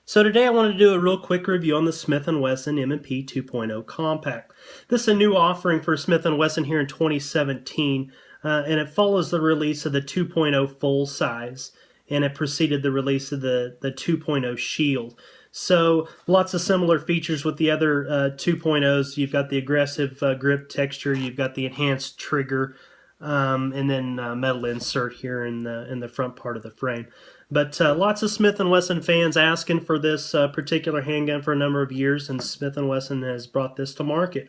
So today I wanted to do a real quick review on the Smith & Wesson M&P 2.0 Compact. This is a new offering for Smith & Wesson here in 2017, and it follows the release of the 2.0 full size, and it preceded the release of the 2.0 Shield. So lots of similar features with the other 2.0s. You've got the aggressive grip texture, you've got the enhanced trigger, and then metal insert here in the front part of the frame. But lots of Smith & Wesson fans asking for this particular handgun for a number of years, and Smith & Wesson has brought this to market.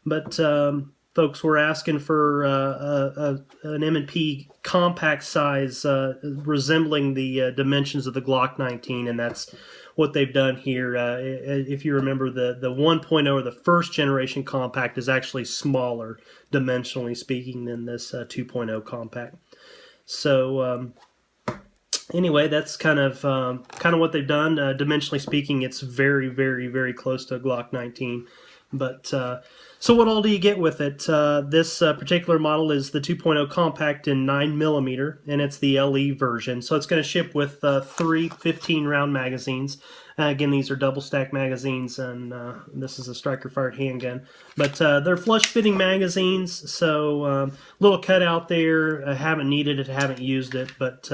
But folks were asking for an M&P compact size resembling the dimensions of the Glock 19, and that's what they've done here. If you remember, the 1.0 or the first generation compact is actually smaller, dimensionally speaking, than this 2.0 compact. So anyway, that's kind of what they've done. Dimensionally speaking, it's very, very, very close to a Glock 19. But so what all do you get with it? This particular model is the 2.0 compact in 9mm, and it's the LE version. So it's going to ship with three 15-round magazines. Again, these are double-stack magazines, and this is a striker-fired handgun. But they're flush-fitting magazines, so little cutout there. I haven't needed it, haven't used it, but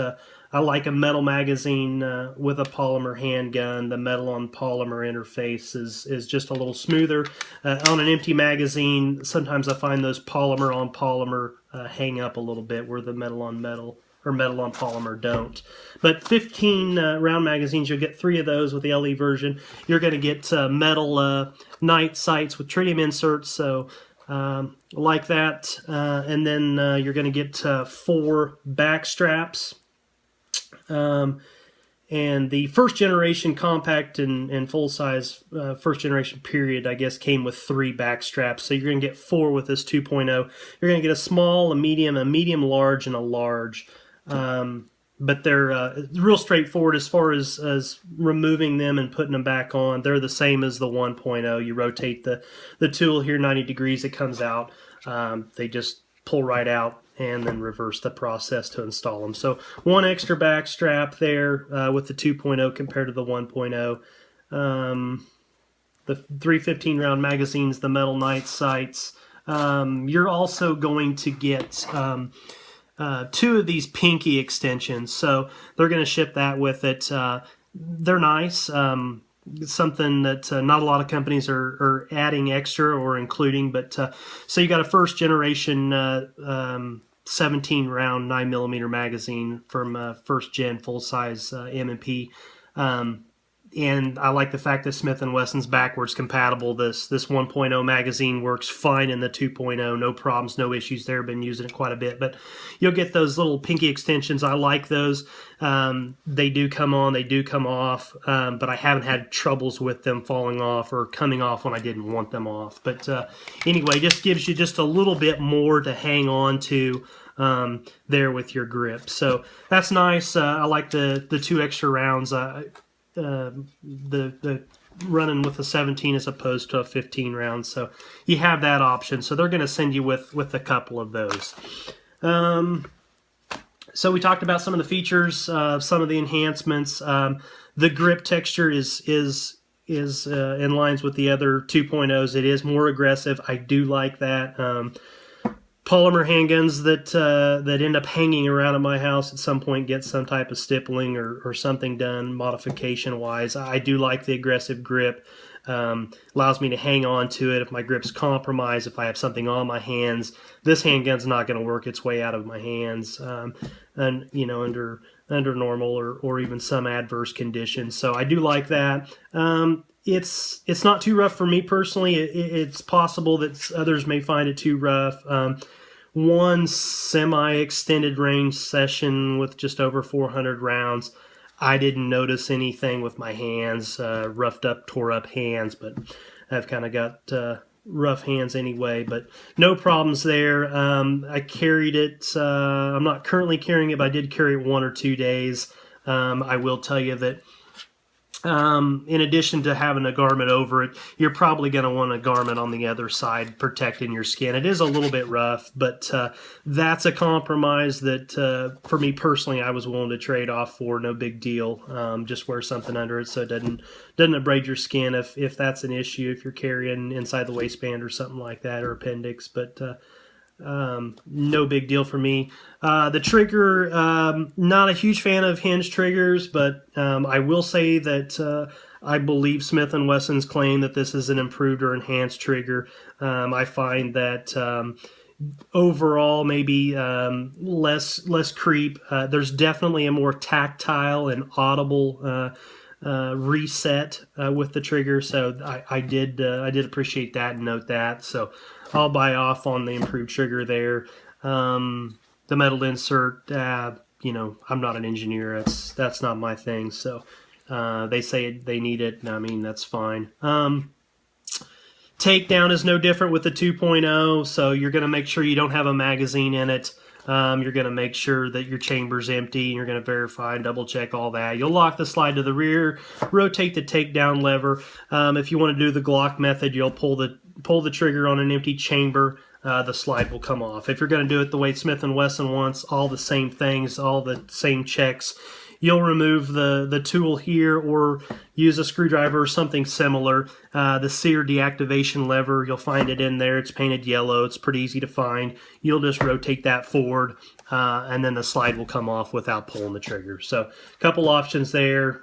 I like a metal magazine with a polymer handgun. The metal on polymer interface is just a little smoother. On an empty magazine, sometimes I find those polymer on polymer hang up a little bit where the metal on metal or metal on polymer don't. But 15 round magazines, you'll get 3 of those with the LE version. You're going to get metal night sights with tritium inserts, so like that. And then you're going to get 4 back straps. And the first generation compact and full size first generation period, I guess, came with 3 back straps. So you're going to get 4 with this 2.0. You're going to get a small, a medium large, and a large. But they're real straightforward as far as removing them and putting them back on. They're the same as the 1.0. You rotate the tool here 90 degrees, it comes out. They just pull right out and then reverse the process to install them. So 1 extra back strap there with the 2.0 compared to the 1.0. The 315 round magazines, the metal night sights. You're also going to get 2 of these pinky extensions, so they're going to ship that with it. They're nice. Something that not a lot of companies are adding extra or including, but so you got a first generation 17 round 9mm magazine from first gen full size M&P. And I like the fact that Smith & Wesson's backwards compatible. This 1.0 magazine works fine in the 2.0. No problems, no issues there. Been using it quite a bit. But you'll get those little pinky extensions. I like those. They do come on, they do come off. But I haven't had troubles with them falling off or coming off when I didn't want them off. But anyway, just gives you just a little bit more to hang on to there with your grip. So that's nice. I like the 2 extra rounds. The running with a 17 as opposed to a 15 round, so you have that option. So they're going to send you with a couple of those. So we talked about some of the features, some of the enhancements. The grip texture is in lines with the other 2.0s. It is more aggressive. I do like that. Polymer handguns that end up hanging around at my house at some point get some type of stippling or something done modification wise. I do like the aggressive grip. Allows me to hang on to it if my grip's compromised, if I have something on my hands. This handgun's not going to work its way out of my hands, and under normal or even some adverse conditions. So I do like that. It's not too rough for me personally. It's possible that others may find it too rough. One semi-extended range session with just over 400 rounds, I didn't notice anything with my hands, roughed up, tore up hands, but I've kind of got rough hands anyway, but no problems there. I carried it. I'm not currently carrying it, but I did carry it 1 or 2 days. I will tell you that In addition to having a garment over it, you're probably going to want a garment on the other side protecting your skin. It is a little bit rough, but that's a compromise that, for me personally, I was willing to trade off for. No big deal. Just wear something under it so it doesn't abrade your skin if that's an issue, if you're carrying inside the waistband or something like that, or appendix. But no big deal for me. The trigger, not a huge fan of hinge triggers, but I will say that I believe Smith & Wesson's claim that this is an improved or enhanced trigger. I find that overall maybe less creep. There's definitely a more tactile and audible reset with the trigger, so I did appreciate that and note that. So I'll buy off on the improved trigger there. The metal insert, I'm not an engineer. That's not my thing. So they say they need it, and I mean that's fine. Takedown is no different with the 2.0, so you're going to make sure you don't have a magazine in it. You're going to make sure that your chamber's empty. You're going to verify and double check all that. You'll lock the slide to the rear, rotate the takedown lever. If you want to do the Glock method, you'll pull the trigger on an empty chamber. The slide will come off. If you're going to do it the way Smith & Wesson wants, all the same things, all the same checks, you'll remove the tool here or use a screwdriver or something similar. The sear deactivation lever, you'll find it in there. It's painted yellow. It's pretty easy to find. You'll just rotate that forward, and then the slide will come off without pulling the trigger. So a couple options there,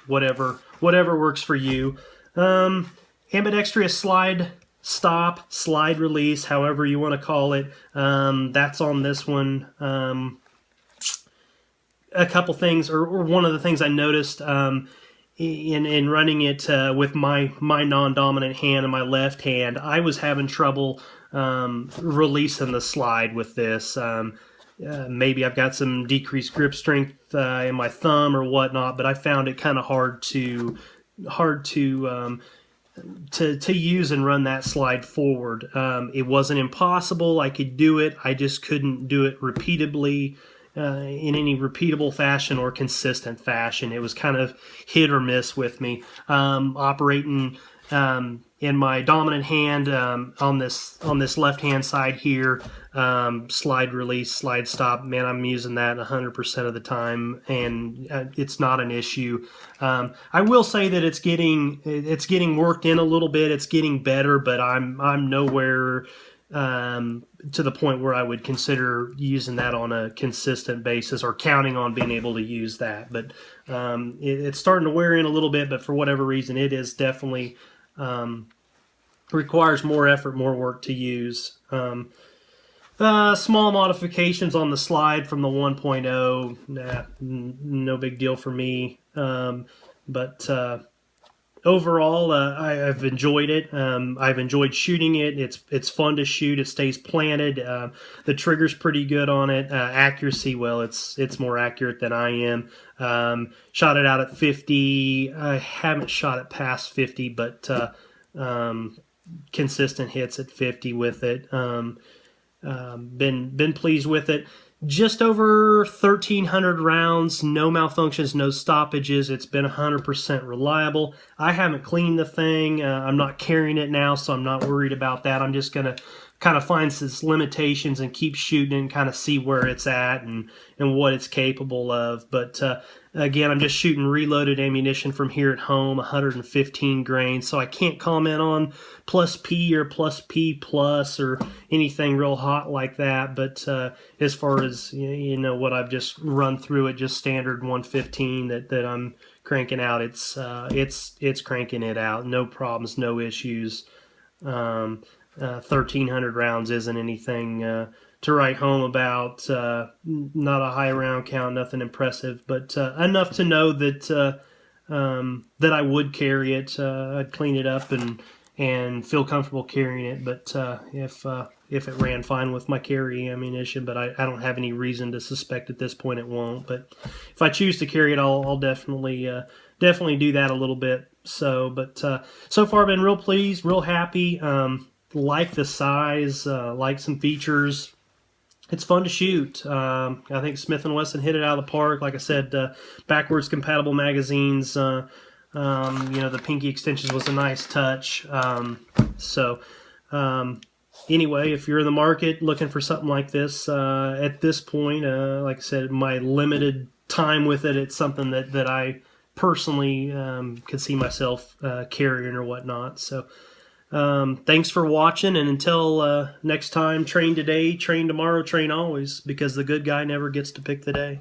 whatever works for you. Ambidextrous slide release, however you want to call it. That's on this one. A couple things, or one of the things I noticed in running it with my non-dominant hand and my left hand, I was having trouble releasing the slide with this. Maybe I've got some decreased grip strength in my thumb or whatnot, but I found it kind of hard to use and run that slide forward. It wasn't impossible. I could do it. I just couldn't do it repeatably in any repeatable fashion or consistent fashion. It was kind of hit or miss with me. Operating in my dominant hand on this left hand side here, slide release, slide stop, man, I'm using that 100% of the time, and it's not an issue. I will say that it's getting worked in a little bit. It's getting better, but I'm nowhere to the point where I would consider using that on a consistent basis or counting on being able to use that. But it's starting to wear in a little bit, but for whatever reason, it is definitely requires more effort, more work to use. Small modifications on the slide from the 1.0, no big deal for me. But overall, I've enjoyed it. I've enjoyed shooting it. It's fun to shoot. It stays planted. The trigger's pretty good on it. Accuracy, well, it's more accurate than I am. Shot it out at 50. I haven't shot it past 50, but consistent hits at 50 with it. Been pleased with it. Just over 1,300 rounds, no malfunctions, no stoppages. It's been 100% reliable. I haven't cleaned the thing. I'm not carrying it now, so I'm not worried about that. I'm just going to kind of find its limitations and keep shooting and kind of see where it's at and what it's capable of. But again, I'm just shooting reloaded ammunition from here at home, 115 grains, so I can't comment on plus P or plus P plus or anything real hot like that. But as far as what I've just run through it, just standard 115 that I'm cranking out, it's cranking it out, no problems, no issues. 1,300 rounds isn't anything to write home about. Not a high round count, nothing impressive, but enough to know that that I would carry it. I'd clean it up and feel comfortable carrying it. But if it ran fine with my carry ammunition, but I don't have any reason to suspect at this point it won't. But if I choose to carry it, I'll definitely do that a little bit. So, but so far I've been real pleased, real happy. Like the size, like some features. It's fun to shoot. I think Smith & Wesson hit it out of the park. Like I said, backwards compatible magazines. The pinky extensions was a nice touch. Anyway, if you're in the market looking for something like this, at this point, like I said, my limited time with it, it's something that I personally could see myself carrying or whatnot. So thanks for watching, and until next time, train today, train tomorrow, train always, because the good guy never gets to pick the day.